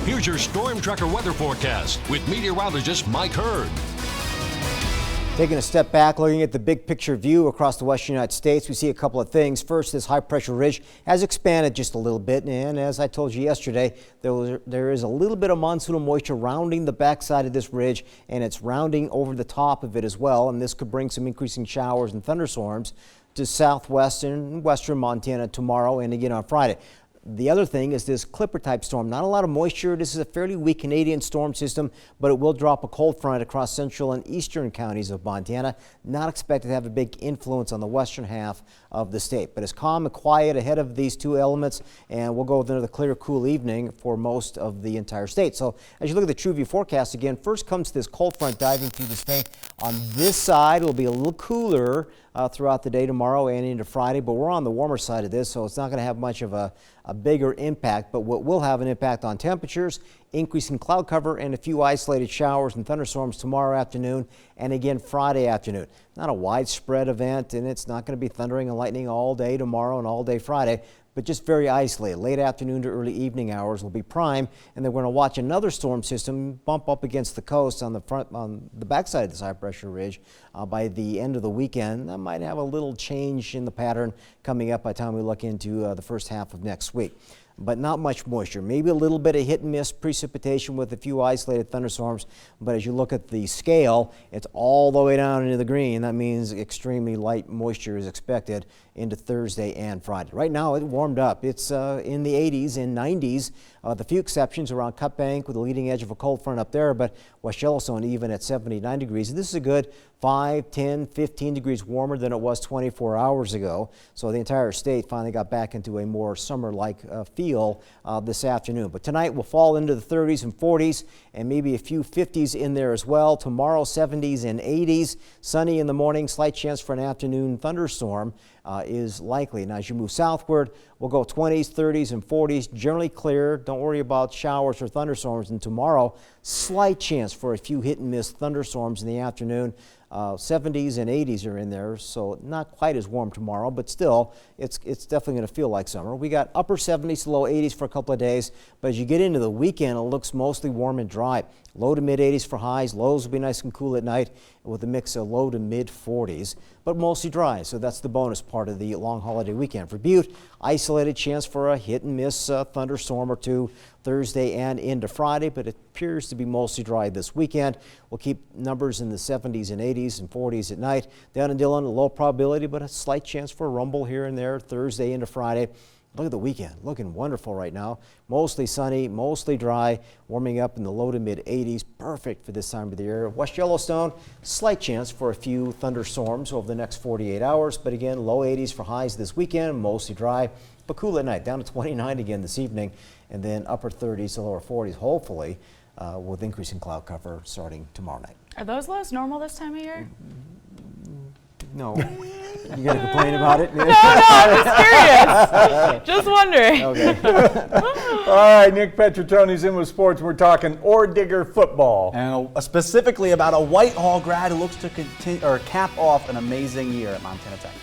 Here's your Storm Tracker weather forecast with meteorologist Mike Hurd. Taking a step back, looking at the big picture view across the western United States, we see a couple of things. First, this high pressure ridge has expanded just a little bit, and as I told you yesterday, there is a little bit of monsoonal moisture rounding the backside of this ridge, and it's rounding over the top of it as well, and this could bring some increasing showers and thunderstorms to southwestern and western Montana tomorrow and again on Friday. The other thing is this Clipper type storm. Not a lot of moisture. This is a fairly weak Canadian storm system, but it will drop a cold front across central and eastern counties of Montana. Not expected to have a big influence on the western half of the state, but it's calm and quiet ahead of these two elements, and we'll go with another clear, cool evening for most of the entire state. So as you look at the TrueView forecast again, first comes this cold front diving through the state. On this side, it'll be a little cooler throughout the day tomorrow and into Friday, but we're on the warmer side of this, so it's not going to have much of a bigger impact. But what will have an impact on temperatures, increasing cloud cover, and a few isolated showers and thunderstorms tomorrow afternoon and again Friday afternoon. Not a widespread event, and it's not going to be thundering and lightning all day tomorrow and all day Friday, but just very isolated. Late afternoon to early evening hours will be prime, and then we're going to watch another storm system bump up against the coast on the backside of this high pressure ridge by the end of the weekend. That might have a little change in the pattern coming up by the time we look into the first half of next week. But not much moisture. Maybe a little bit of hit and miss precipitation with a few isolated thunderstorms. But as you look at the scale, it's all the way down into the green. That means extremely light moisture is expected into Thursday and Friday. Right now, it warmed up. It's in the 80s and 90s. The few exceptions around Cut Bank with the leading edge of a cold front up there, but West Yellowstone even at 79 degrees. And this is a good 5, 10, 15 degrees warmer than it was 24 hours ago. So the entire state finally got back into a more summer-like feel this afternoon. But tonight we'll fall into the 30s and 40s and maybe a few 50s in there as well. Tomorrow 70s and 80s. Sunny in the morning, slight chance for an afternoon thunderstorm is likely. Now as you move southward, we'll go 20s, 30s, and 40s. Generally clear. Don't worry about showers or thunderstorms. And tomorrow, slight chance for a few hit and miss thunderstorms in the afternoon. 70s and 80s are in there, so not quite as warm tomorrow, but still, it's definitely going to feel like summer. We got upper 70s to low 80s for a couple of days, but as you get into the weekend, it looks mostly warm and dry. Low to mid 80s for highs. Lows will be nice and cool at night with a mix of low to mid 40s, but mostly dry, so that's the bonus part of the long holiday weekend. For Butte, isolated chance for a hit and miss thunderstorm or two Thursday and into Friday, but it appears to be mostly dry this weekend. We'll keep numbers in the 70s and 80s and 40s at night. Down in Dillon, low probability, but a slight chance for a rumble here and there Thursday into Friday. Look at the weekend, looking wonderful right now. Mostly sunny, mostly dry, warming up in the low to mid 80s. Perfect for this time of the year. West Yellowstone, slight chance for a few thunderstorms over the next 48 hours, but again, low 80s for highs this weekend, mostly dry, but cool at night, down to 29 again this evening, and then upper 30s to lower 40s, hopefully, with increasing cloud cover starting tomorrow night. Are those lows normal this time of year? No. You gonna complain about it? No, I'm just curious. Just wondering. Okay. All right, Nick Petrotoni's in with sports. We're talking Ore Digger football. And specifically about a Whitehall grad who looks to continue or cap off an amazing year at Montana Tech.